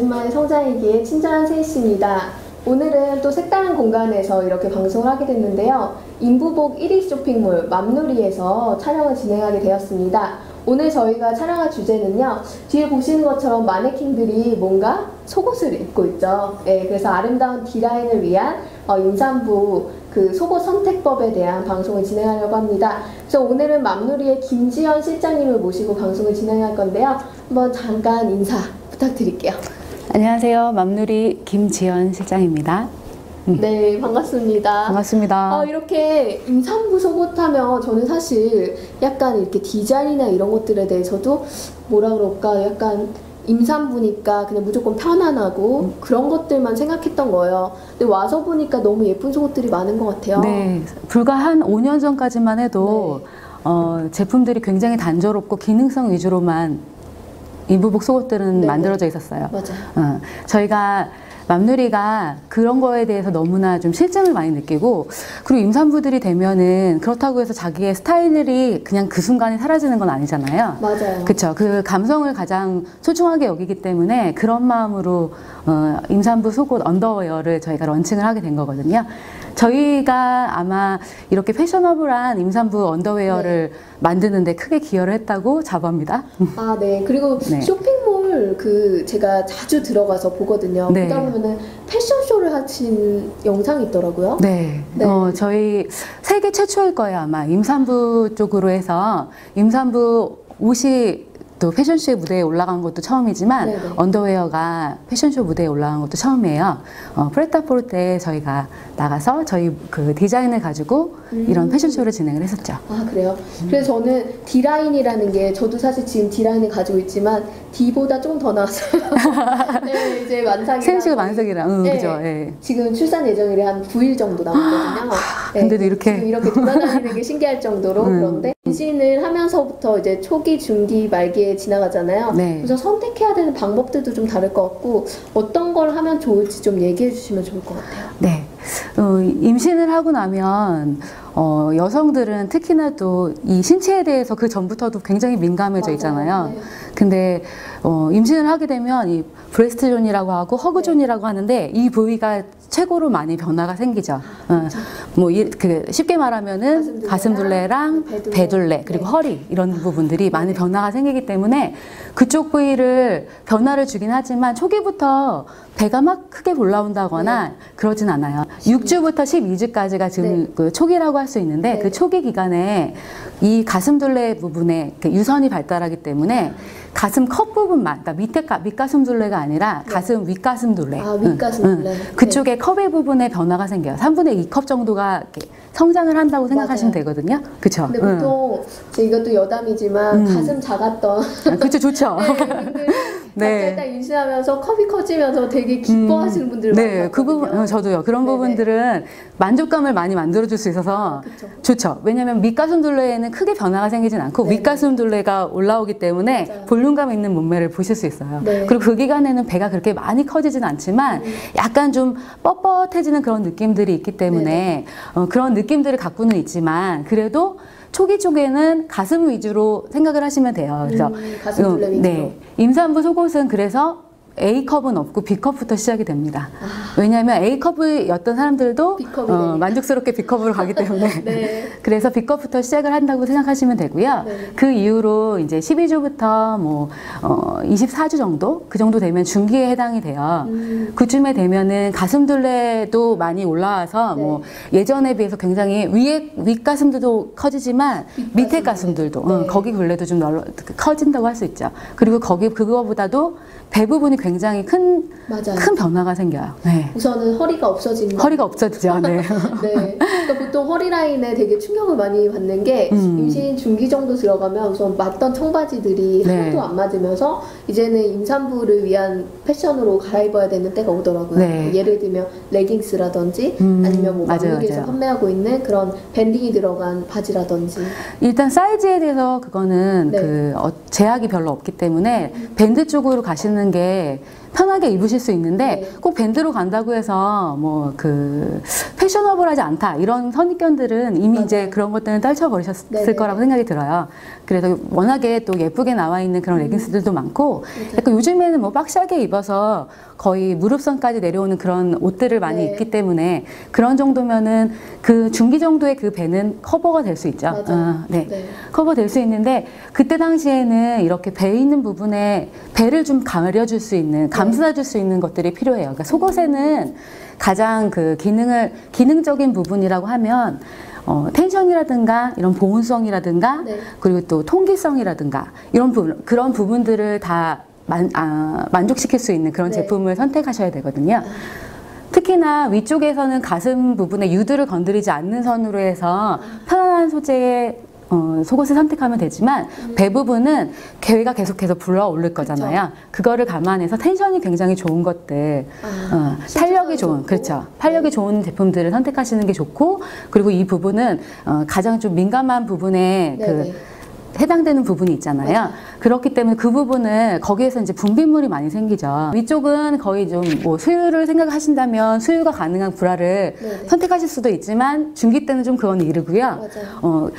오랜만에 성장일기의 친절한 세희씨입니다. 오늘은 또 색다른 공간에서 이렇게 방송을 하게 됐는데요. 인부복 1위 쇼핑몰 맘누리에서 촬영을 진행하게 되었습니다. 오늘 저희가 촬영할 주제는요. 뒤에 보시는 것처럼 마네킹들이 뭔가 속옷을 입고 있죠. 네, 그래서 아름다운 D라인을 위한 임산부 그 속옷 선택법에 대한 방송을 진행하려고 합니다. 그래서 오늘은 맘누리의 김지연 실장님을 모시고 방송을 진행할 건데요. 한번 잠깐 인사 부탁드릴게요. 안녕하세요. 맘누리 김지연 실장입니다. 네, 반갑습니다. 반갑습니다. 이렇게 임산부 속옷 하면 저는 사실 약간 이렇게 디자인이나 이런 것들에 대해서도 뭐라 그럴까 약간 임산부니까 그냥 무조건 편안하고 그런 것들만 생각했던 거예요. 근데 와서 보니까 너무 예쁜 속옷들이 많은 것 같아요. 네, 불과 한 5년 전까지만 해도 네. 제품들이 굉장히 단조롭고 기능성 위주로만 인부복 속옷들은 네네. 만들어져 있었어요. 맞아요. 저희가 맘누리가 그런 거에 대해서 너무나 좀 실증을 많이 느끼고, 그리고 임산부들이 되면은 그렇다고 해서 자기의 스타일이 그냥 그 순간에 사라지는 건 아니잖아요. 맞아요. 그쵸. 그 감성을 가장 소중하게 여기기 때문에 그런 마음으로 임산부 속옷 언더웨어를 저희가 런칭을 하게 된 거거든요. 저희가 아마 이렇게 패셔너블한 임산부 언더웨어를 만드는데 크게 기여를 했다고 자부합니다. 아, 네. 그리고 네. 쇼핑몰 제가 자주 들어가서 보거든요. 네. 그러다 보면은 패션쇼를 하신 영상이 있더라고요. 네. 네. 저희 세계 최초일 거예요, 아마. 임산부 쪽으로 해서 임산부 옷이 또 패션쇼 무대에 올라간 것도 처음이지만 네네. 언더웨어가 패션쇼 무대에 올라간 것도 처음이에요. 프레타포르테에 저희가 나가서 저희 그 디자인을 가지고 이런 패션쇼를 진행을 했었죠. 아, 그래요? 그래서 저는 D라인이라는 게 저도 사실 지금 D라인을 가지고 있지만 D보다 조금 더 나왔어요. 네, 이제 만삭이라. 세훈씨가 만삭이라, 네, 그죠? 예. 지금 출산 예정일이 한 9일 정도 남았거든요. 네, 근데도 이렇게. 지금 이렇게 돌아다니는 게 신기할 정도로 그런데 임신을 하면서부터 이제 초기, 중기, 말기에 지나가잖아요. 네. 그래서 선택해야 되는 방법들도 좀 다를 것 같고 어떤 걸 하면 좋을지 좀 얘기해 주시면 좋을 것 같아요. 네. 임신을 하고 나면 여성들은 특히나 또 이 신체에 대해서 그 전부터도 굉장히 민감해져 있잖아요. 네. 근데 임신을 하게 되면 이 브레스트 존이라고 하고 허그 존이라고 하는데 이 부위가 최고로 많이 변화가 생기죠. 쉽게 말하면은 가슴둘레랑 배둘레 그리고 네. 허리 이런 부분들이 많이 변화가 생기기 때문에 그쪽 부위를 변화를 주긴 하지만 초기부터 배가 막 크게 올라온다거나 그러진 않아요. 6주부터 12주까지가 지금 그 초기라고 할 수 있는데 그 초기 기간에 이 가슴둘레 부분에 유선이 발달하기 때문에 가슴 컵 부분만, 그러니까 밑가슴둘레가 아니라 가슴 윗가슴둘레. 아, 윗가슴둘레. 그쪽에 컵의 부분에 변화가 생겨요. 3분의 2컵 정도가 이렇게 성장을 한다고 생각하시면 맞아요. 되거든요. 그쵸? 근데 보통 이것도 여담이지만 가슴 작았던 그쵸, 좋죠. 네. 딱 임신하면서 컵이 커지면서 되게 기뻐하시는 분들 많거든요. 네, 그 부분 저도요. 그런 부분들은 만족감을 많이 만들어줄 수 있어서 좋죠. 왜냐하면 밑가슴둘레에는 크게 변화가 생기진 않고 윗가슴둘레가 올라오기 때문에 맞아요. 볼륨감 있는 몸매를 보실 수 있어요. 네. 그리고 그 기간에는 배가 그렇게 많이 커지진 않지만 약간 좀 뻣뻣해지는 그런 느낌들이 있기 때문에 그런 느낌들을 갖고는 있지만 그래도 초기 쪽에는 가슴 위주로 생각을 하시면 돼요. 그래서 가슴둘레 위주로. 네, 임산부 속옷은 그래서 A컵은 없고 B컵부터 시작이 됩니다. 왜냐하면 A컵이었던 사람들도 B컵이 만족스럽게 B컵으로 가기 때문에 네. 그래서 B컵부터 시작을 한다고 생각하시면 되고요. 네. 그 이후로 이제 12주부터 24주 정도? 그 정도 되면 중기에 해당이 돼요. 그쯤에 되면은 가슴둘레도 많이 올라와서 예전에 비해서 굉장히 윗가슴도 커지지만 밑에 가슴들도 거기 굴레도 좀 커진다고 할 수 있죠. 그리고 그거보다도 배 부분이 굉장히 큰 변화가 생겨요. 네. 우선은 허리가 없어진다. 허리가 없어지죠. 네. 네. 그러니까 보통 허리 라인에 되게 충격을 많이 받는 게 임신 중기 정도 들어가면 우선 맞던 청바지들이 하나도 안 맞으면서 이제는 임산부를 위한 패션으로 갈아입어야 되는 때가 오더라고요. 네. 예를 들면 레깅스라든지 아니면 맘누리에서 판매하고 있는 그런 밴딩이 들어간 바지라든지. 일단 사이즈에 대해서 그거는 제약이 별로 없기 때문에 밴드 쪽으로 가시는 게 편하게 입으실 수 있는데 네. 꼭 밴드로 간다고 해서 뭐 그 패셔너블하지 않다 이런 선입견들은 이미 맞아요. 이제 그런 것들은 떨쳐버리셨을 네네. 거라고 생각이 들어요. 그래서 워낙에 또 예쁘게 나와 있는 그런 레깅스들도 많고 약간 요즘에는 뭐 박시하게 입어서 거의 무릎선까지 내려오는 그런 옷들을 많이 네. 입기 때문에 그런 정도면은 그 중기 정도의 그 배는 커버가 될 수 있죠. 맞아요. 네. 네. 커버될 수 있는데 그때 당시에는 이렇게 배 있는 부분에 배를 좀 가려줄 수 있는 감싸줄 수 있는 것들이 필요해요. 그러니까 속옷에는 가장 그 기능적인 부분이라고 하면 텐션이라든가 이런 보온성이라든가 네. 그리고 또 통기성이라든가 이런 부분 그런 부분들을 다 만족시킬 수 있는 그런 네. 제품을 선택하셔야 되거든요. 특히나 위쪽에서는 가슴 부분에 유두를 건드리지 않는 선으로 해서 편안한 소재의 속옷을 선택하면 되지만 배 부분은 개가 계속해서 불러 오를 거잖아요. 그거를 감안해서 텐션이 굉장히 좋은 것들, 탄력이 좋은, 좋고. 그렇죠. 탄력이 좋은 제품들을 선택하시는 게 좋고, 그리고 이 부분은 가장 좀 민감한 부분에 네네. 해당되는 부분이 있잖아요. 맞아요. 그렇기 때문에 그 부분을 거기에서 이제 분비물이 많이 생기죠. 위쪽은 거의 좀 뭐 수유를 생각하신다면 수유가 가능한 브라를 네네. 선택하실 수도 있지만 중기 때는 좀 그건 이르고요. 맞아요.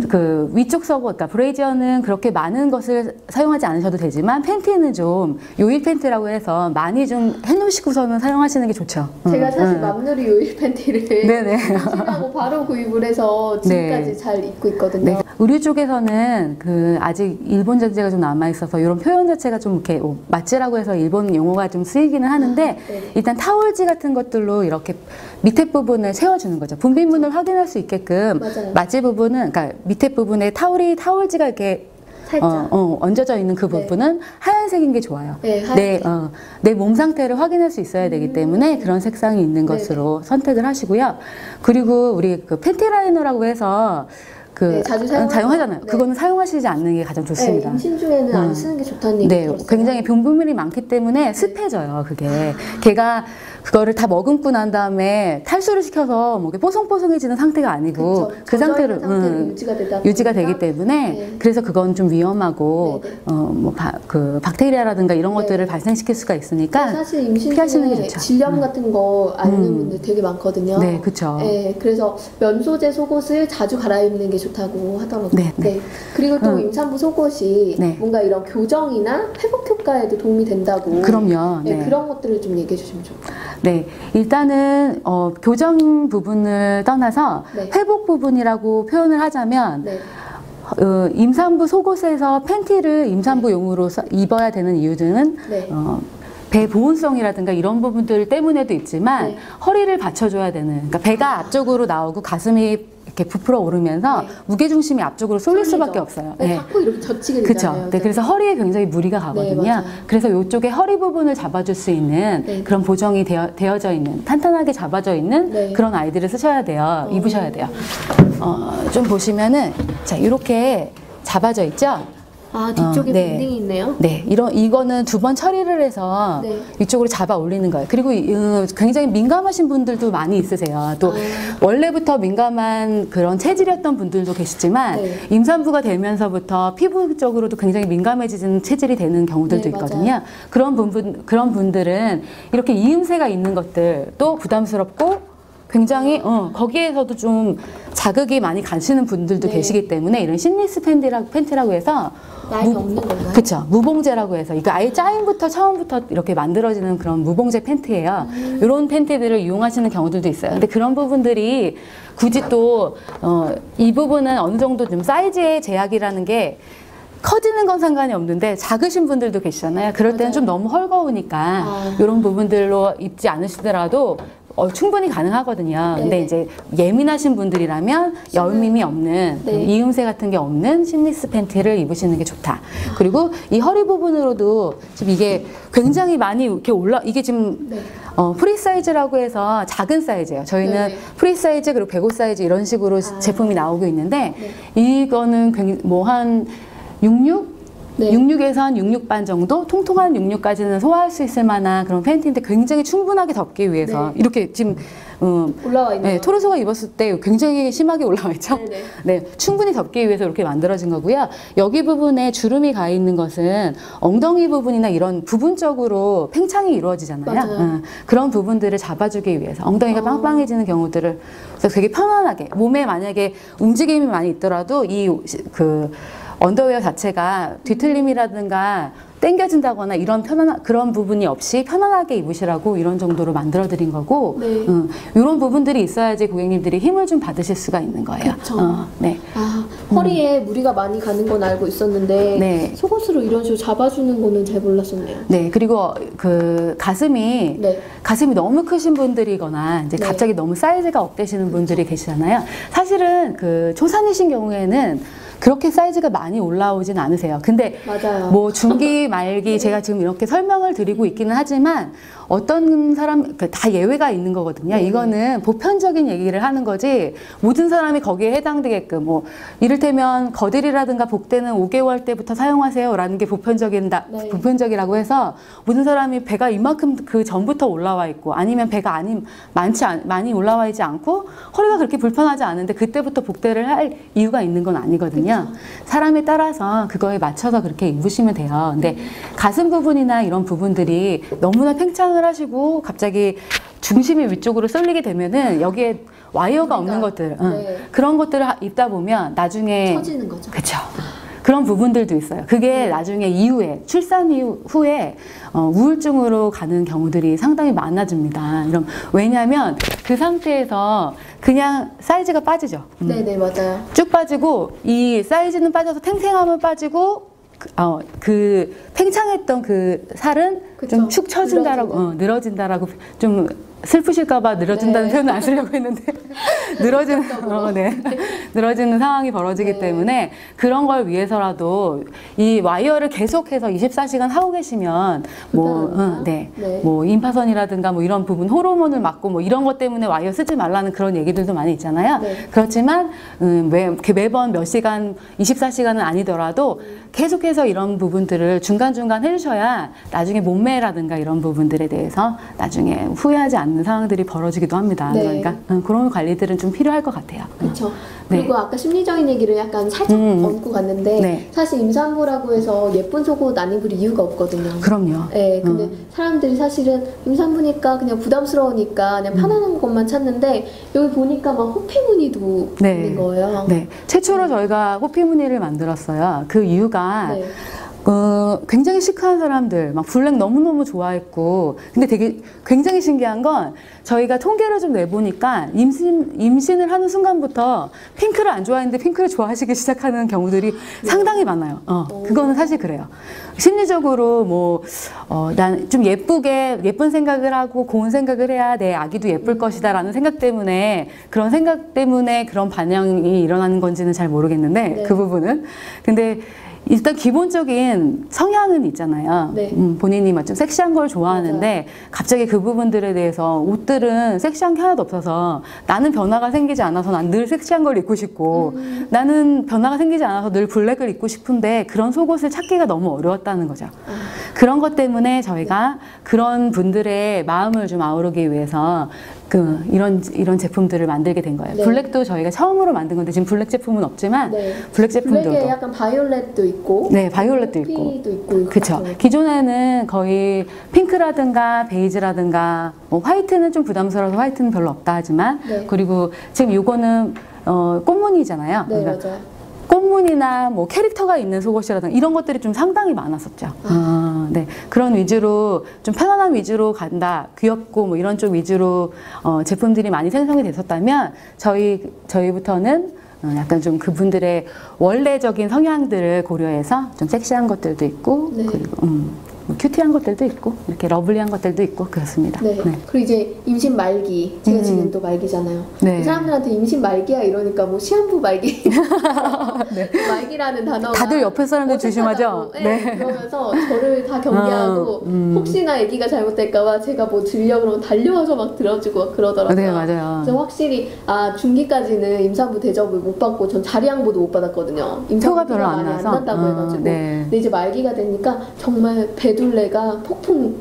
그 위쪽 서버, 그러니까 브레이지어는 그렇게 많은 것을 사용하지 않으셔도 되지만 팬티는 좀 요일 팬티라고 해서 많이 좀 해놓으시고서는 사용하시는 게 좋죠. 제가 사실 맘누리 요일 팬티를 네네. 임신하고 바로 구입을 해서 지금까지 네. 잘 입고 있거든요. 네. 의류 쪽에서는 그 아직 일본 전제가 좀 남아 있어서 이런 표현 자체가 좀 이렇게 마찌라고 해서 일본 용어가 좀 쓰이기는 하는데 네. 일단 타올지 같은 것들로 이렇게 밑에 부분을 채워주는 거죠. 분비문을 확인할 수 있게끔 맞아요. 마찌 부분은 그러니까 밑에 부분에 타올지가 이렇게 살짝. 얹어져 있는 그 네. 부분은 하얀색인 게 좋아요. 네, 하얀색. 내 몸 상태를 확인할 수 있어야 되기 때문에 그런 색상이 있는 것으로 선택을 하시고요. 그리고 우리 그 팬티 라이너라고 해서 네, 자주 사용하잖아요. 네. 그거는 사용하시지 않는 게 가장 좋습니다. 네, 임신 중에는 안 쓰는 게 좋다는 얘기 네, 들었어요. 굉장히 분비물이 많기 때문에 습해져요, 그게. 걔가 그거를 다 머금고 난 다음에 탈수를 시켜서 뭐 이렇게 뽀송뽀송해지는 상태가 아니고 그쵸. 그 상태로 상태로 유지가 유지가 보니까. 되기 때문에 네. 그래서 그건 좀 위험하고 네, 그 박테리아라든가 이런 네. 것들을 발생시킬 수가 있으니까 사실 임신 피하시는 게 중에 좋죠. 질염 같은 거 앓는 분들 되게 많거든요. 네, 그쵸. 네, 그래서 면 소재 속옷을 자주 갈아입는 게 좋다고 하더라고요. 네, 네. 그리고 또 임산부 속옷이 네. 뭔가 이런 교정이나 회복 효과에도 도움이 된다고. 그럼요. 네, 네. 그런 것들을 좀 얘기해 주시면 좋을 것 같아요. 네, 일단은 교정 부분을 떠나서 네. 회복 부분이라고 표현을 하자면 네. 임산부 속옷에서 팬티를 임산부용으로 입어야 되는 이유들은 네. 배 보온성이라든가 이런 부분들 때문에도 있지만 네. 허리를 받쳐줘야 되는, 그러니까 배가 앞쪽으로 나오고 가슴이 이렇게 부풀어 오르면서 네. 무게중심이 앞쪽으로 쏠릴 쏠리죠. 수밖에 없어요. 네, 네. 자꾸 이렇게 젖히게 그렇죠. 되잖아요. 네, 그래서 허리에 굉장히 무리가 가거든요. 맞아요. 그래서 이쪽에 허리 부분을 잡아줄 수 있는 네. 그런 보정이 되어져 있는, 탄탄하게 잡아져 있는 네. 그런 아이들을 쓰셔야 돼요. 입으셔야 돼요. 좀 보시면은 자 이렇게 잡아져 있죠. 아, 뒤쪽에 네. 밴딩이 있네요. 네, 이거는 2번 처리를 해서 네. 이쪽으로 잡아 올리는 거예요. 그리고 굉장히 민감하신 분들도 많이 있으세요. 또 원래부터 민감한 그런 체질이었던 분들도 계시지만 네. 임산부가 되면서부터 피부적으로도 굉장히 민감해지는 체질이 되는 경우들도 네, 있거든요. 맞아요. 그런 분들은 이렇게 이음새가 있는 것들도 부담스럽고 굉장히 거기에서도 좀 자극이 많이 가시는 분들도 네. 계시기 때문에 이런 심리스 팬티라고 해서 라인 없는 건가요? 그쵸. 무봉제라고 해서 이거 아예 짜임부터 처음부터 이렇게 만들어지는 그런 무봉제 팬티예요. 이런 팬티들을 이용하시는 경우들도 있어요. 근데 그런 부분들이 굳이 또 이 부분은 어느 정도 좀 사이즈의 제약이라는 게 커지는 건 상관이 없는데 작으신 분들도 계시잖아요. 그럴 때는 맞아요. 좀 너무 헐거우니까 이런 부분들로 입지 않으시더라도 충분히 가능하거든요. 근데 네. 이제 예민하신 분들이라면 여음임이 없는 네. 이음새 같은 게 없는 심리스 팬티를 입으시는 게 좋다. 그리고 이 허리 부분으로도 지금 이게 굉장히 많이 이렇게 이게 지금 네. 프리 사이즈라고 해서 작은 사이즈예요. 저희는 네. 프리 사이즈 그리고 배고 사이즈 이런 식으로 제품이 나오고 있는데 네. 이거는 뭐 한 66? 네. 66에선 66반 정도 통통한 66까지는 소화할 수 있을 만한 그런 팬티인데 굉장히 충분하게 덮기 위해서 네. 이렇게 지금 올라와 있네요. 네, 토르소가 입었을 때 굉장히 심하게 올라와 있죠. 네네. 네, 충분히 덮기 위해서 이렇게 만들어진 거고요. 여기 부분에 주름이 가 있는 것은 엉덩이 부분이나 이런 부분적으로 팽창이 이루어지잖아요. 맞아요. 그런 부분들을 잡아주기 위해서 엉덩이가 빵빵해지는 경우들을 그래서 되게 편안하게 몸에 만약에 움직임이 많이 있더라도 그 언더웨어 자체가 뒤틀림이라든가 당겨진다거나 이런 그런 부분이 없이 편안하게 입으시라고 이런 정도로 만들어 드린 거고, 네. 이런 부분들이 있어야지 고객님들이 힘을 좀 받으실 수가 있는 거예요. 그쵸. 네. 아, 허리에 무리가 많이 가는 건 알고 있었는데 네. 속옷으로 이런 식으로 잡아주는 거는 잘 몰랐었네요. 네, 그리고 그 가슴이 네. 너무 크신 분들이거나 이제 네. 갑자기 너무 사이즈가 업되시는 분들이 계시잖아요. 사실은 그 초산이신 경우에는 그렇게 사이즈가 많이 올라오진 않으세요. 근데 맞아요. 뭐 중기 말기 제가 지금 이렇게 설명을 드리고 있기는 하지만 어떤 사람 다 예외가 있는 거거든요. 이거는 보편적인 얘기를 하는 거지 모든 사람이 거기에 해당되게끔 뭐 이를테면 거들이라든가 복대는 5개월 때부터 사용하세요라는 게 네. 보편적이라고 해서 모든 사람이 배가 이만큼 그 전부터 올라와 있고 아니면 배가 많이 올라와 있지 않고 허리가 그렇게 불편하지 않은데 그때부터 복대를 할 이유가 있는 건 아니거든요. 사람에 따라서 그거에 맞춰서 그렇게 입으시면 돼요. 근데 가슴 부분이나 이런 부분들이 너무나 팽창을 하시고 갑자기 중심이 위쪽으로 쏠리게 되면은 여기에 와이어가 없는 것들, 네. 그런 것들을 입다 보면 나중에 처지는 거죠. 그렇죠. 그런 부분들도 있어요. 그게 나중에 이후에 출산 후에 우울증으로 가는 경우들이 상당히 많아집니다. 왜냐하면 그 상태에서 그냥 사이즈가 빠지죠. 네네, 맞아요. 쭉 빠지고 이 사이즈는 빠져서 탱탱함은 빠지고 그 팽창했던 그 살은 그쵸. 좀 축 처진다라고 늘어진다라고 좀 슬프실까봐 늘어진다는 네. 표현을 안 쓰려고 했는데 늘어지는 상황이 벌어지기 네. 때문에 그런 걸 위해서라도 이 와이어를 계속해서 24시간 하고 계시면 불편합니다. 네. 네. 뭐 임파선이라든가 뭐 이런 부분 호르몬을 맞고 뭐 이런 것 때문에 와이어 쓰지 말라는 그런 얘기들도 많이 있잖아요. 네. 그렇지만 매번 몇 시간 24시간은 아니더라도 계속해서 이런 부분들을 중간중간 해주셔야 나중에 몸매라든가 이런 부분들에 대해서 나중에 후회하지 않는 상황들이 벌어지기도 합니다. 네. 그러니까 그런 관리들은 좀 필요할 것 같아요. 그렇죠. 네. 그리고 아까 심리적인 얘기를 약간 살짝 얹고 갔는데 네. 사실 임산부라고 해서 예쁜 속옷 안 입을 이유가 없거든요. 그럼요. 네, 근데 사람들이 사실은 임산부니까 그냥 부담스러우니까 그냥 편안한 것만 찾는데 여기 보니까 막 호피 무늬도 네. 있는 거예요. 네. 최초로 저희가 호피 무늬를 만들었어요. 그 이유가 네. 굉장히 시크한 사람들, 막 블랙 너무너무 좋아했고, 근데 되게 굉장히 신기한 건 저희가 통계를 좀 내보니까 임신을 하는 순간부터 핑크를 안 좋아했는데 핑크를 좋아하시기 시작하는 경우들이 상당히 많아요. 그거는 사실 그래요. 심리적으로 난 좀 예쁜 생각을 하고 고운 생각을 해야 내 아기도 예쁠 것이다 라는 생각 때문에 그런 반영이 일어나는 건지는 잘 모르겠는데, 네. 그 부분은. 근데 일단 기본적인 성향은 있잖아요. 네. 본인이 좀 섹시한 걸 좋아하는데 갑자기 그 부분들에 대해서 옷들은 섹시한 게 하나도 없어서 나는 변화가 생기지 않아서 난 늘 섹시한 걸 입고 싶고 나는 변화가 생기지 않아서 늘 블랙을 입고 싶은데 그런 속옷을 찾기가 너무 어려웠다는 거죠. 그런 것 때문에 저희가 그런 분들의 마음을 좀 아우르기 위해서 이런 제품들을 만들게 된 거예요. 네. 블랙도 저희가 처음으로 만든 건데 지금 블랙 제품은 없지만 네. 블랙 제품도 블랙에 약간 바이올렛도 있고 네, 바이올렛도 있고. 호피도 있고 그렇죠. 기존에는 거의 핑크라든가 베이지라든가 화이트는 좀 부담스러워서 화이트는 별로 없다 하지만 네. 그리고 지금 요거는 꽃무늬잖아요. 네, 그러니까 맞아요. 꽃무늬나 캐릭터가 있는 속옷이라든가 이런 것들이 좀 상당히 많았었죠. 네. 그런 위주로 좀 편안한 위주로 간다, 귀엽고 이런 쪽 위주로 제품들이 많이 생성이 됐었다면 저희부터는 약간 좀 그분들의 원래적인 성향들을 고려해서 좀 섹시한 것들도 있고 네. 그리고 뭐 큐티한 것들도 있고 이렇게 러블리한 것들도 있고 그렇습니다. 네. 그리고 이제 임신 말기, 제가 지금 또 말기잖아요. 네. 사람들한테 임신 말기야 이러니까 뭐 시한부 말기, 네. 말기라는 단어가 다들 옆에 사람들 조심하죠. 네. 그러면서 저를 다 경계하고 혹시나 아기가 잘못될까봐 제가 뭐 들려 그러면 달려와서 막 들어주고 막 그러더라고요. 네, 맞아요. 그래서 확실히 중기까지는 임산부 대접을 못 받고 전 자리 양보도 못 받았거든요. 임산부가 별로 안 많이 안 나서? 난다고 해가지고. 네. 근데 이제 말기가 되니까 정말 배둘레가 폭풍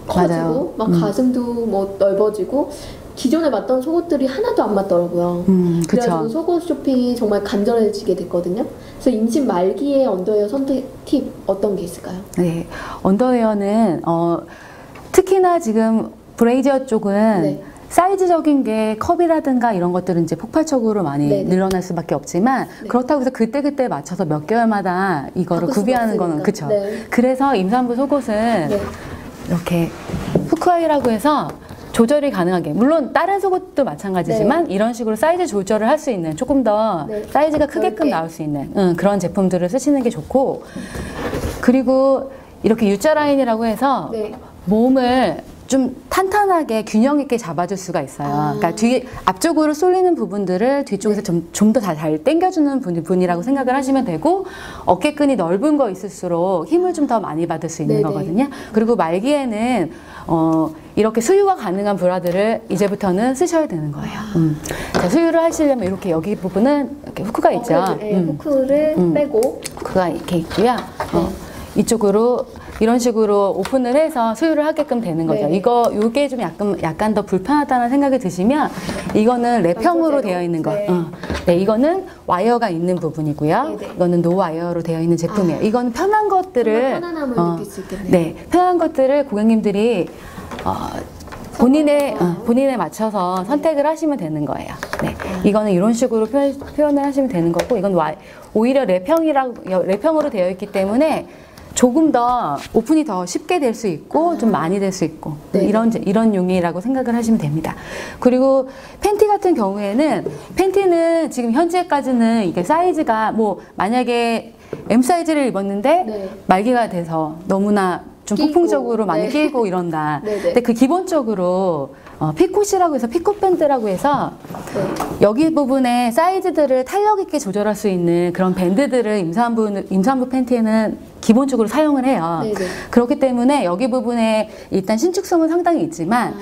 커지고 맞아요. 막 가슴도 뭐 넓어지고 기존에 맞던 속옷들이 하나도 안 맞더라고요. 그래가지고 그쵸. 속옷 쇼핑이 정말 간절해지게 됐거든요. 그래서 임신 말기에 언더웨어 선택 팁 어떤 게 있을까요? 네, 언더웨어는 특히나 지금 브레이저 쪽은 네. 사이즈적인 게 컵이라든가 이런 것들은 이제 폭발적으로 많이 네네. 늘어날 수밖에 없지만 네. 그렇다고 해서 그때그때 맞춰서 몇 개월마다 이거를 바꿀 수가 구비하는 거는 없으니까. 그쵸. 네. 그래서 임산부 속옷은 네. 이렇게 후크아이라고 해서 조절이 가능하게 물론 다른 속옷도 마찬가지지만 이런 식으로 사이즈 조절을 할 수 있는 조금 더 네. 사이즈가 크게끔 넓게. 나올 수 있는 그런 제품들을 쓰시는 게 좋고 그리고 이렇게 U자 라인이라고 해서 네. 몸을 좀 탄탄하게 균형 있게 잡아줄 수가 있어요. 그러니까 앞쪽으로 쏠리는 부분들을 뒤쪽에서 좀 더 잘 당겨주는 분이라고 생각을 하시면 되고 어깨끈이 넓은 거 있을수록 힘을 좀 더 많이 받을 수 있는 네네. 거거든요. 그리고 말기에는 이렇게 수유가 가능한 브라들을 이제부터는 쓰셔야 되는 거예요. 자, 수유를 하시려면 이렇게 여기 부분은 이렇게 후크가 있죠. 후크를 빼고 후크가 이렇게 있고요. 이쪽으로 이런 식으로 오픈을 해서 수유를 하게끔 되는 거죠. 네. 요게 좀 약간 더 불편하다는 생각이 드시면 이거는 랩형으로 되어 있는 거. 네. 네, 이거는 와이어가 있는 부분이고요. 네, 네. 이거는 노 와이어로 되어 있는 제품이에요. 이건 편한 것들을 정말 편안함을 느낄 수 있겠네요. 네, 편한 것들을 고객님들이 본인에 맞춰서 선택을 하시면 되는 거예요. 네, 이거는 이런 식으로 표현을 하시면 되는 거고, 이건 오히려 랩형으로 되어 있기 때문에 조금 더 오픈이 더 쉽게 될 수 있고 좀 많이 될 수 있고 네. 이런 용이라고 생각을 하시면 됩니다. 그리고 팬티 같은 경우에는 팬티는 지금 현재까지는 이게 사이즈가 뭐 만약에 M 사이즈를 입었는데 네. 말기가 돼서 너무나 좀 끼고, 폭풍적으로 많이 네. 끼고 이런다. 네, 네. 근데 그 기본적으로 피콧이라고 해서 피콧 밴드라고 해서 네. 여기 부분에 사이즈들을 탄력 있게 조절할 수 있는 그런 밴드들을 임산부 팬티에는 기본적으로 사용을 해요. 네네. 그렇기 때문에 여기 부분에 일단 신축성은 상당히 있지만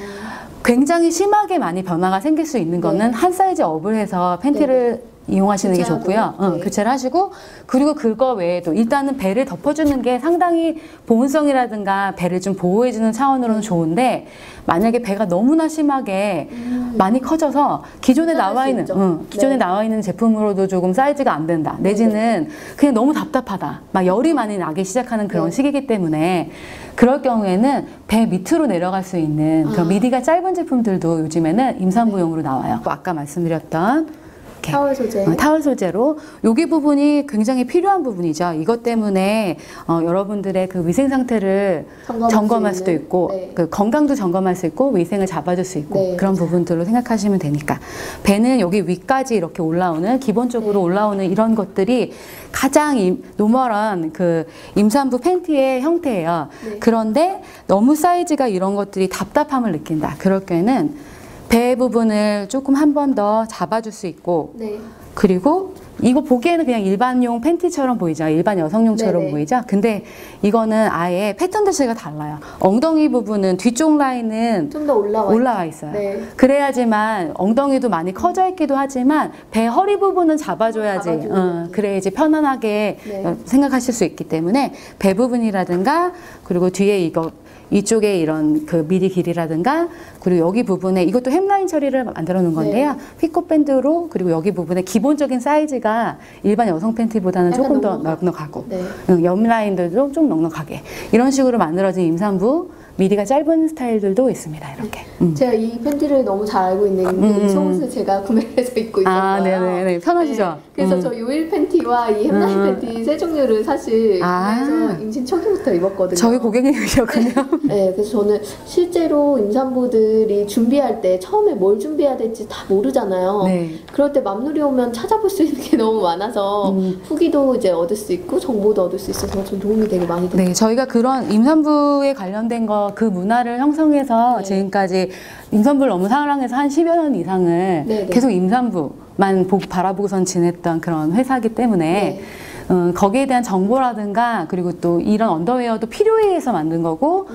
굉장히 심하게 많이 변화가 생길 수 있는 거는 한 사이즈 업을 해서 팬티를 이용하시는 게 교체하고, 좋고요. 네. 교체를 하시고 그리고 그거 외에도 일단은 배를 덮어주는 게 상당히 보온성이라든가 배를 좀 보호해주는 차원으로는 좋은데 만약에 배가 너무나 심하게 많이 커져서 기존에 나와 있는 나와 있는 제품으로도 조금 사이즈가 안 된다. 내지는 그냥 너무 답답하다. 막 열이 많이 나기 시작하는 그런 시기이기 때문에 그럴 경우에는 배 밑으로 내려갈 수 있는 그런 미디가 짧은 제품들도 요즘에는 임산부용으로 나와요. 아까 말씀드렸던 타월 소재. 타월 소재로 여기 부분이 굉장히 필요한 부분이죠. 이것 때문에 여러분들의 그 위생 상태를 점검할 수도 있고 그 건강도 점검할 수 있고 위생을 잡아줄 수 있고 그런 부분들로 생각하시면 되니까 배는 여기 위까지 이렇게 올라오는 기본적으로 올라오는 이런 것들이 가장 노멀한 그 임산부 팬티의 형태예요. 그런데 너무 사이즈가 이런 것들이 답답함을 느낀다. 그럴 경우에는 배 부분을 조금 한 번 더 잡아줄 수 있고 그리고 이거 보기에는 그냥 일반용 팬티처럼 보이죠. 일반 여성용처럼 보이죠. 근데 이거는 아예 패턴 자체가 달라요. 엉덩이 부분은 뒤쪽 라인은 좀 더 올라와 있어요. 그래야지만 엉덩이도 많이 커져 있기도 하지만 배 허리 부분은 잡아줘야지 그래야지 편안하게 생각하실 수 있기 때문에 배 부분이라든가 그리고 뒤에 이쪽에 이런 그 미디 길이라든가 그리고 여기 부분에 이것도 햄라인 처리를 만들어 놓은 건데요. 피콧 밴드로 그리고 여기 부분에 기본적인 사이즈가 일반 여성 팬티보다는 조금 더 넉넉하고 옆 라인들도 좀 넉넉하게 이런 식으로 만들어진 임산부 미디가 짧은 스타일들도 있습니다. 이렇게. 제가 이 팬티를 너무 잘 알고 있는 이 속옷을 제가 구매를 해서 입고 있었어요. 아, 네네네. 편하시죠? 네. 그래서 저 요일 팬티와 이 햄라인 팬티 세 종류를 사실 구매해서 임신 초기부터 입었거든요. 저희 고객님이셨군요. 네, 그래서 저는 실제로 임산부들이 준비할 때 처음에 뭘 준비해야 될지 다 모르잖아요. 네. 그럴 때 맘누리 오면 찾아볼 수 있는 게 너무 많아서 후기도 이제 얻을 수 있고 정보도 얻을 수 있어서 좀 도움이 되게 많이 됐어요. 네, 저희가 그런 임산부에 관련된 거 그 문화를 형성해서 지금까지 임산부를 너무 사랑해서 한 10여 년 이상을 계속 임산부만 바라보고선 지냈던 그런 회사이기 때문에 거기에 대한 정보라든가 그리고 또 이런 언더웨어도 필요에 의해서 만든 거고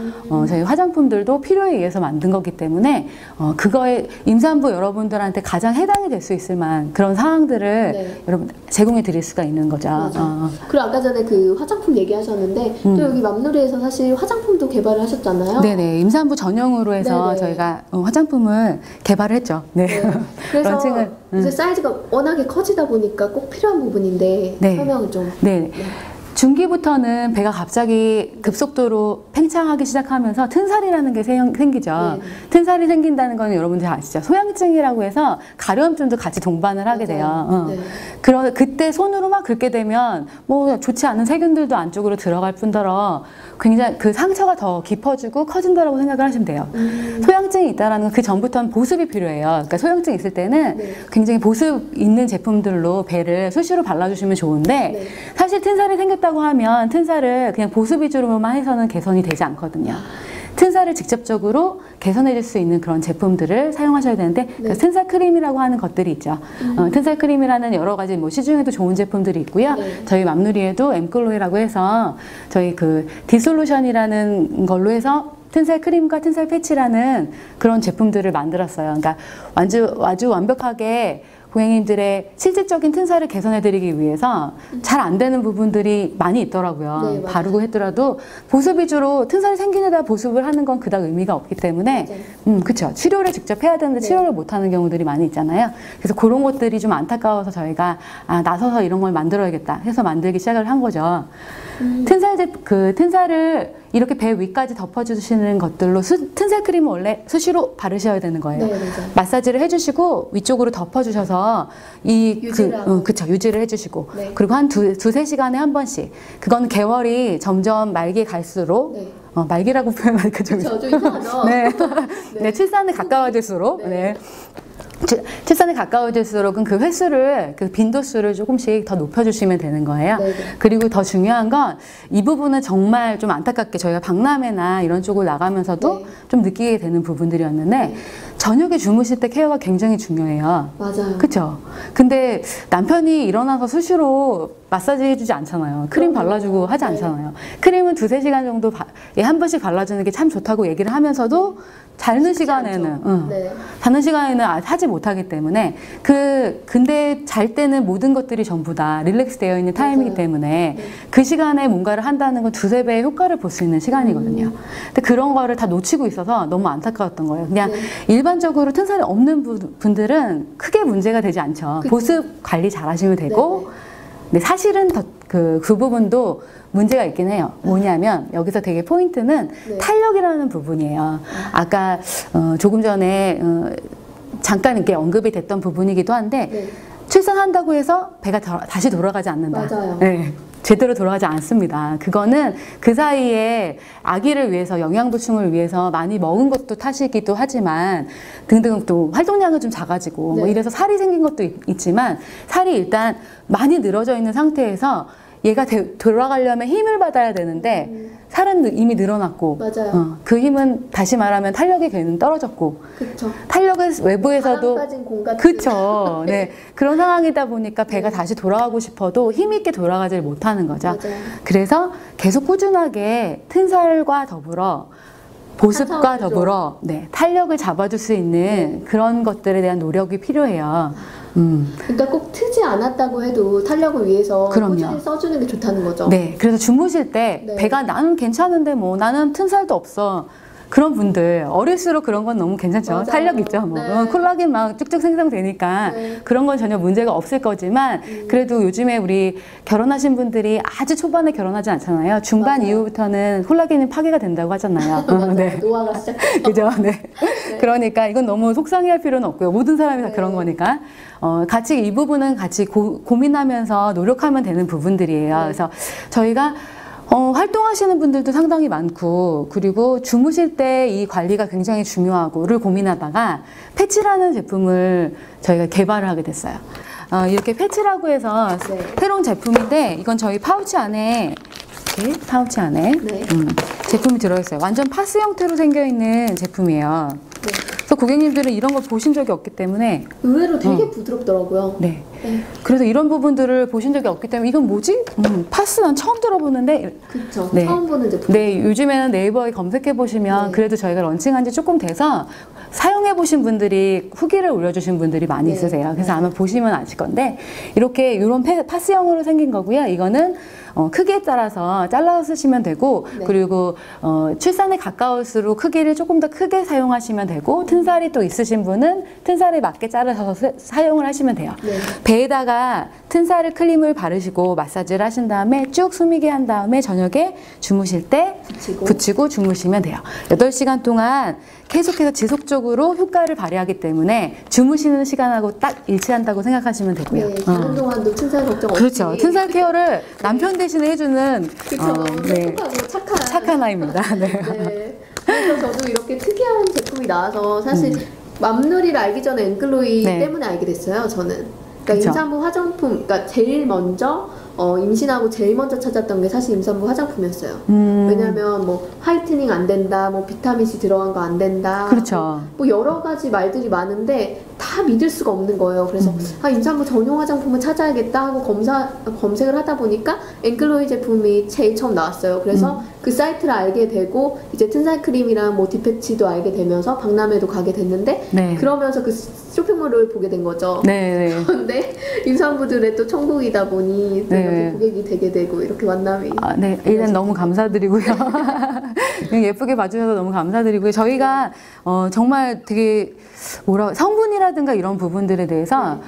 저희 화장품들도 필요에 의해서 만든 거기 때문에 그거에 임산부 여러분들한테 가장 해당이 될 수 있을 만한 그런 사항들을 여러분 제공해 드릴 수가 있는 거죠. 그리고 아까 전에 그 화장품 얘기하셨는데 또 여기 맘누리에서 사실 화장품도 개발을 하셨잖아요. 네네, 임산부 전용으로 해서 저희가 화장품을 개발을 했죠. 네. 그래서 런칭을 이제 사이즈가 워낙에 커지다 보니까 꼭 필요한 부분인데 설명을 좀. 네. 중기부터는 배가 갑자기 급속도로 팽창하기 시작하면서 튼살이라는 게 생기죠. 튼살이 생긴다는 건 여러분들 아시죠? 소양증이라고 해서 가려움증도 같이 동반을 하게 돼요. 그때 손으로 막 긁게 되면 뭐 좋지 않은 세균들도 안쪽으로 들어갈 뿐더러 굉장히 그 상처가 더 깊어지고 커진다라고 생각을 하시면 돼요. 소양증이 있다라는 건 그 전부터는 보습이 필요해요. 그러니까 소양증 있을 때는 굉장히 보습 있는 제품들로 배를 수시로 발라주시면 좋은데 사실 튼살이 생겼다고 하면 튼살을 그냥 보습 위주로만 해서는 개선이 되지 않거든요. 튼살을 직접적으로 개선해 줄 수 있는 그런 제품들을 사용하셔야 되는데 그러니까 튼살 크림이라고 하는 것들이 있죠. 튼살 크림이라는 여러 가지 뭐 시중에도 좋은 제품들이 있고요. 저희 맘누리에도 엠클로이라고 해서 저희 그 디솔루션이라는 걸로 해서 튼살 크림과 튼살 패치라는 그런 제품들을 만들었어요. 그러니까 아주 완벽하게 고객님들의 실질적인 튼살을 개선해드리기 위해서 잘 안 되는 부분들이 많이 있더라고요. 바르고 했더라도 보습 위주로 튼살이 생긴 데다 보습을 하는 건 그닥 의미가 없기 때문에 그쵸. 치료를 직접 해야 되는데 치료를 못하는 경우들이 많이 있잖아요. 그래서 그런 것들이 좀 안타까워서 저희가 나서서 이런 걸 만들어야겠다 해서 만들기 시작을 한 거죠. 튼살을 이렇게 배 위까지 덮어주시는 것들로 튼살 크림은 원래 수시로 바르셔야 되는 거예요. 마사지를 해주시고 위쪽으로 덮어주셔서 유지를 해주시고 그리고 한 두세 시간에 한 번씩 그건 개월이 점점 말기에 갈수록 말기라고 표현하니까 좀 이상하죠. 네, 출산에 가까워질수록 출산에 가까워질수록은 그 횟수를, 그 빈도수를 조금씩 더 높여주시면 되는 거예요. 그리고 더 중요한 건 이 부분은 정말 좀 안타깝게 저희가 박람회나 이런 쪽으로 나가면서도 좀 느끼게 되는 부분들이었는데 저녁에 주무실 때 케어가 굉장히 중요해요. 맞아요. 그쵸? 근데 남편이 일어나서 수시로 마사지 해주지 않잖아요. 크림 발라주고 하지 않잖아요. 크림은 두세 시간 정도 한 번씩 발라주는 게 참 좋다고 얘기를 하면서도 자는 시간에는 자는 시간에는 하지 못하기 때문에 근데 잘 때는 모든 것들이 전부 다 릴렉스 되어 있는 타임이기 때문에 그 시간에 뭔가를 한다는 건 두세 배의 효과를 볼 수 있는 시간이거든요. 근데 그런 거를 다 놓치고 있어서 너무 안타까웠던 거예요. 그냥 일반적으로 튼살이 없는 분들은 크게 문제가 되지 않죠. 보습 관리 잘 하시면 되고 근데 사실은 그 부분도 문제가 있긴 해요. 뭐냐면 여기서 되게 포인트는 탄력이라는 부분이에요. 아까 조금 전에 잠깐 이렇게 언급이 됐던 부분이기도 한데 출산한다고 해서 배가 다시 돌아가지 않는다. 맞아요. 네. 제대로 돌아가지 않습니다. 그거는 그 사이에 아기를 위해서 영양 보충을 위해서 많이 먹은 것도 탓이기도 하지만 등등 또 활동량은 좀 작아지고 뭐 이래서 살이 생긴 것도 있지만 살이 일단 많이 늘어져 있는 상태에서 얘가 돌아가려면 힘을 받아야 되는데 살은 이미 늘어났고 그 힘은 다시 말하면 탄력의 기능은 떨어졌고 탄력은 외부에서도 그쵸. 네. 그런 상황이다 보니까 배가 다시 돌아가고 싶어도 힘 있게 돌아가질 못하는 거죠. 그래서 계속 꾸준하게 튼살과 더불어 보습과 더불어 탄력을 잡아줄 수 있는 그런 것들에 대한 노력이 필요해요. 그러니까 꼭 트지 않았다고 해도 탄력을 위해서 꾸준히 써주는 게 좋다는 거죠. 네, 그래서 주무실 때 배가 나는 괜찮은데 뭐 나는 튼살도 없어. 그런 분들 어릴수록 그런 건 너무 괜찮죠. 맞아요. 탄력 있죠. 뭐 네. 콜라겐 막 쭉쭉 생성되니까 네. 그런 건 전혀 문제가 없을 거지만 그래도 요즘에 우리 결혼하신 분들이 아주 초반에 결혼하지 않잖아요. 중반 맞아요. 이후부터는 콜라겐이 파괴가 된다고 하잖아요. 맞아요. 네. 노화가 시작되죠. 그죠? 네. 그러니까 이건 너무 속상해할 필요는 없고요. 모든 사람이 다 네. 그런 거니까. 같이 이 부분은 같이 고민하면서 노력하면 되는 부분들이에요. 네. 그래서 저희가 활동하시는 분들도 상당히 많고, 그리고 주무실 때 이 관리가 굉장히 중요하고를 고민하다가 패치라는 제품을 저희가 개발을 하게 됐어요. 이렇게 패치라고 해서 네. 새로운 제품인데, 이건 저희 파우치 안에, 이렇게 파우치 안에 네. 제품이 들어있어요. 완전 파스 형태로 생겨있는 제품이에요. 네. 그래서 고객님들은 이런 걸 보신 적이 없기 때문에 의외로 되게 부드럽더라고요. 네. 네. 그래서 이런 부분들을 보신 적이 없기 때문에 이건 뭐지? 파스 난 처음 들어보는데 그쵸. 네. 처음 보는 제품. 네, 요즘에는 네이버에 검색해 보시면 네. 그래도 저희가 런칭한 지 조금 돼서 사용해 보신 분들이 후기를 올려주신 분들이 많이 네. 있으세요. 그래서 네. 아마 보시면 아실 건데 이렇게 이런 파스형으로 생긴 거고요. 이거는 크기에 따라서 잘라 쓰시면 되고 네. 그리고 출산에 가까울수록 크기를 조금 더 크게 사용하시면 되고 튼살이 또 있으신 분은 튼살에 맞게 자르셔서 사용을 하시면 돼요. 네. 배에다가 튼살을 클림을 바르시고 마사지를 하신 다음에 쭉 숨이게 한 다음에 저녁에 주무실 때 붙이고 주무시면 돼요. 8시간 동안 계속해서 지속적으로 효과를 발휘하기 때문에 주무시는 시간하고 딱 일치한다고 생각하시면 되고요. 네. 자는 동안도 튼살 걱정 없이. 그렇죠. 튼살 케어를 남편 대신에 해주는 그쵸. 너무 똑똑하고 착한 아이입니다. 네. 네. 그래서 저도 이렇게 특이한 제품이 나와서 사실 맘누리를 알기 전에 앵글로이 네. 때문에 알게 됐어요. 저는. 그러니까 그쵸. 임산부 화장품, 그러니까 제일 먼저 임신하고 제일 먼저 찾았던 게 사실 임산부 화장품이었어요. 왜냐면 뭐 화이트닝 안 된다, 뭐 비타민 C 들어간 거 안 된다. 그렇죠. 뭐 여러 가지 말들이 많은데 다 믿을 수가 없는 거예요. 그래서 임산부 전용 화장품을 찾아야겠다 하고 검색을 하다 보니까 앵글로이 제품이 제일 처음 나왔어요. 그래서 그 사이트를 알게 되고 이제 튼살 크림이랑 뭐 디패치도 알게 되면서 박람회도 가게 됐는데 네. 그러면서 그 쇼핑몰을 보게 된 거죠. 네. 근데 임산부들의 또 천국이다 보니 또 네. 이렇게 고객이 되게 되고 이렇게 만남이. 네. 일단 너무 감사드리고요. 예쁘게 봐주셔서 너무 감사드리고요. 저희가 정말 되게 성분이라든가 이런 부분들에 대해서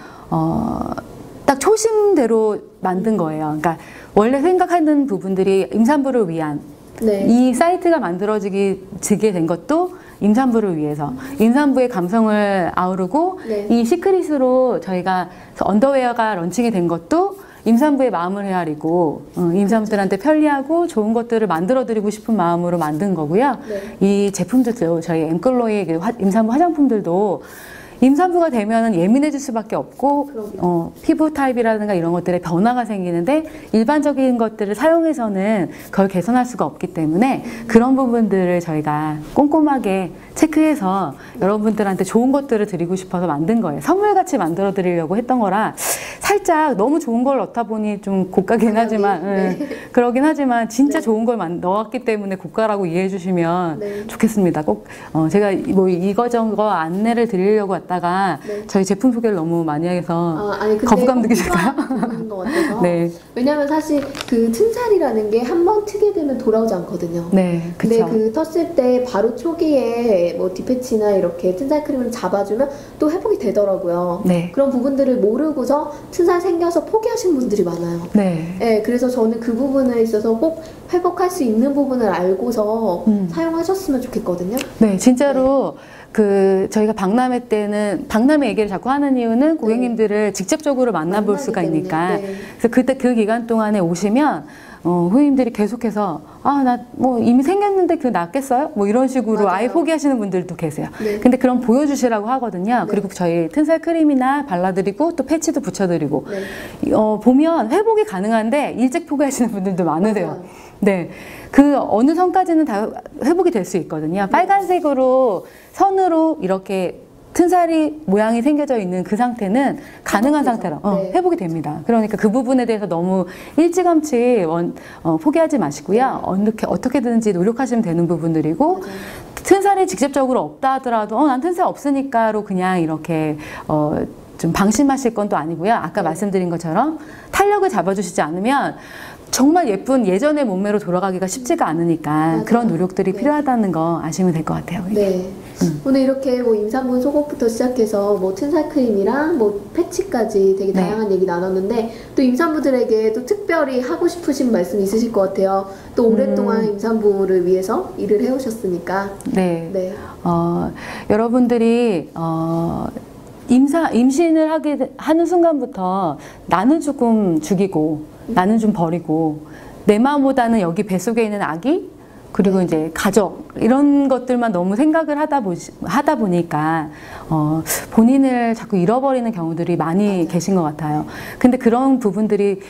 딱 초심대로 만든 거예요. 그러니까 원래 생각하는 부분들이 임산부를 위한 네. 이 사이트가 지게 된 것도 임산부를 위해서 임산부의 감성을 아우르고 네. 이 시크릿으로 저희가 언더웨어가 런칭이 된 것도 임산부의 마음을 헤아리고 임산부들한테 편리하고 좋은 것들을 만들어드리고 싶은 마음으로 만든 거고요. 네. 이 제품들도 저희 엠클로이 임산부 화장품들도 임산부가 되면 예민해질 수밖에 없고 피부 타입이라든가 이런 것들에 변화가 생기는데 일반적인 것들을 사용해서는 그걸 개선할 수가 없기 때문에 그런 부분들을 저희가 꼼꼼하게 체크해서 여러분들한테 좋은 것들을 드리고 싶어서 만든 거예요. 선물같이 만들어 드리려고 했던 거라 살짝 너무 좋은 걸 넣다 보니 좀 고가긴 하지만 네. 그러긴 하지만 진짜 네. 좋은 걸 넣었기 때문에 고가라고 이해해 주시면 네. 좋겠습니다. 꼭 제가 뭐 이거저거 안내를 드리려고 왔다가 네. 저희 제품 소개를 너무 많이 해서 아니, 근데 거부감 느끼실까요? 부분인 것 같아서. 네. 왜냐면 사실 그 튼살이라는 게 한 번 트게 되면 돌아오지 않거든요. 네, 근데 그렇죠. 그 텄을 때 바로 초기에 뭐 디패치나 이렇게 튼살 크림을 잡아주면 또 회복이 되더라고요. 네. 그런 부분들을 모르고서 튼살 생겨서 포기하신 분들이 많아요. 네. 네, 그래서 저는 그 부분에 있어서 꼭 회복할 수 있는 부분을 알고서 사용하셨으면 좋겠거든요. 네, 진짜로 저희가 박람회 때는 박람회 얘기를 자꾸 하는 이유는 고객님들을 직접적으로 만나볼 수가 때문에. 있으니까. 네. 그래서 그때 그 기간 동안에 오시면 후임들이 계속해서 나 뭐 이미 생겼는데 그 낫겠어요? 뭐 이런 식으로 맞아요. 아예 포기하시는 분들도 계세요. 네. 근데 그럼 보여주시라고 하거든요. 네. 그리고 저희 튼살 크림이나 발라드리고 또 패치도 붙여드리고 네. 보면 회복이 가능한데 일찍 포기하시는 분들도 많으세요. 맞아요. 네. 그 어느 선까지는 다 회복이 될 수 있거든요. 빨간색으로 선으로 이렇게 튼살이 모양이 생겨져 있는 그 상태는 가능한 상태로 네. 회복이 됩니다. 그러니까 그 부분에 대해서 너무 일찌감치 포기하지 마시고요. 어떻게든지 노력하시면 되는 부분들이고 맞아요. 튼살이 직접적으로 없다 하더라도 난 튼살 없으니까로 그냥 이렇게 좀 방심하실 건 또 아니고요. 아까 말씀드린 것처럼 탄력을 잡아주시지 않으면 정말 예쁜 예전의 몸매로 돌아가기가 쉽지가 않으니까 맞아요. 그런 노력들이 네. 필요하다는 거 아시면 될 것 같아요. 네. 오늘 이렇게 뭐 임산부 속옷부터 시작해서 뭐 튼살 크림이랑 뭐 패치까지 되게 네. 다양한 얘기 나눴는데 또 임산부들에게 또 특별히 하고 싶으신 말씀 있으실 것 같아요. 또 오랫동안 임산부를 위해서 일을 해오셨으니까. 네. 네. 여러분들이 임신을 하는 순간부터 나는 조금 죽이고 나는 좀 버리고 내 마음보다는 여기 뱃속에 있는 아기 그리고 이제 가족 이런 것들만 너무 생각을 하다 보니까 본인을 자꾸 잃어버리는 경우들이 많이 계신 것 같아요. 근데 그런 부분들이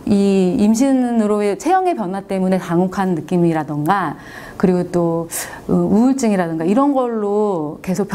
이 임신으로의 체형의 변화 때문에 당혹한 느낌이라던가 그리고 또 우울증이라든가 이런 걸로 계속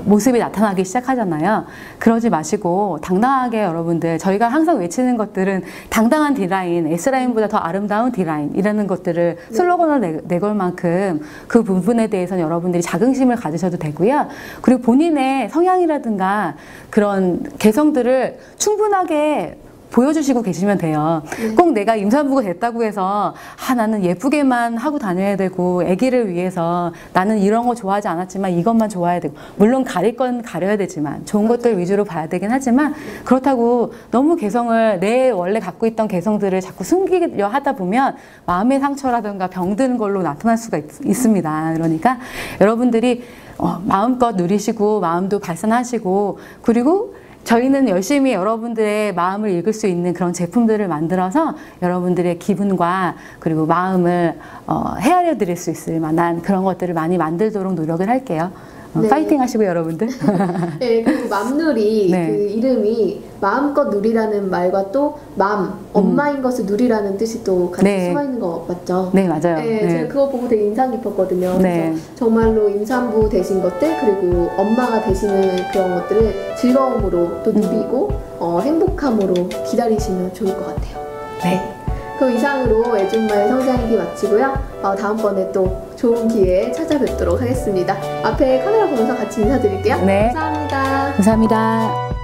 모습이 나타나기 시작하잖아요. 그러지 마시고 당당하게 여러분들 저희가 항상 외치는 것들은 당당한 D라인, S라인보다 더 아름다운 D라인이라는 것들을 슬로건을 내걸 만큼 그 부분에 대해서는 여러분들이 자긍심을 가지셔도 되고요. 그리고 본인의 성향이라든가 그런 개성들을 충분하게 보여주시고 계시면 돼요. 꼭 내가 임산부가 됐다고 해서 나는 예쁘게만 하고 다녀야 되고 아기를 위해서 나는 이런 거 좋아하지 않았지만 이것만 좋아해야 되고 물론 가릴 건 가려야 되지만 좋은 것들 위주로 봐야 되긴 하지만 그렇다고 너무 개성을 내 원래 갖고 있던 개성들을 자꾸 숨기려 하다 보면 마음의 상처라든가 병드는 걸로 나타날 수가 있습니다. 그러니까 여러분들이 마음껏 누리시고 마음도 발산하시고 그리고 저희는 열심히 여러분들의 마음을 읽을 수 있는 그런 제품들을 만들어서 여러분들의 기분과 그리고 마음을 헤아려 드릴 수 있을 만한 그런 것들을 많이 만들도록 노력을 할게요. 네. 파이팅 하시고 여러분들. 네, 그리고 맘누리 네. 그 이름이 마음껏 누리라는 말과 또 엄마인 것을 누리라는 뜻이 또 같이 네. 숨어 있는 거 맞죠? 네, 맞아요. 네, 네. 제가 그거 보고 되게 인상 깊었거든요. 네. 그래서 정말로 임산부 되신 것들 그리고 엄마가 되시는 그런 것들을 즐거움으로 또 누리고 행복함으로 기다리시면 좋을 것 같아요. 네. 그럼 이상으로 애준마의 성장일기 마치고요. 다음번에 또 좋은 기회에 찾아뵙도록 하겠습니다. 앞에 카메라 보면서 같이 인사드릴게요. 네. 감사합니다. 감사합니다.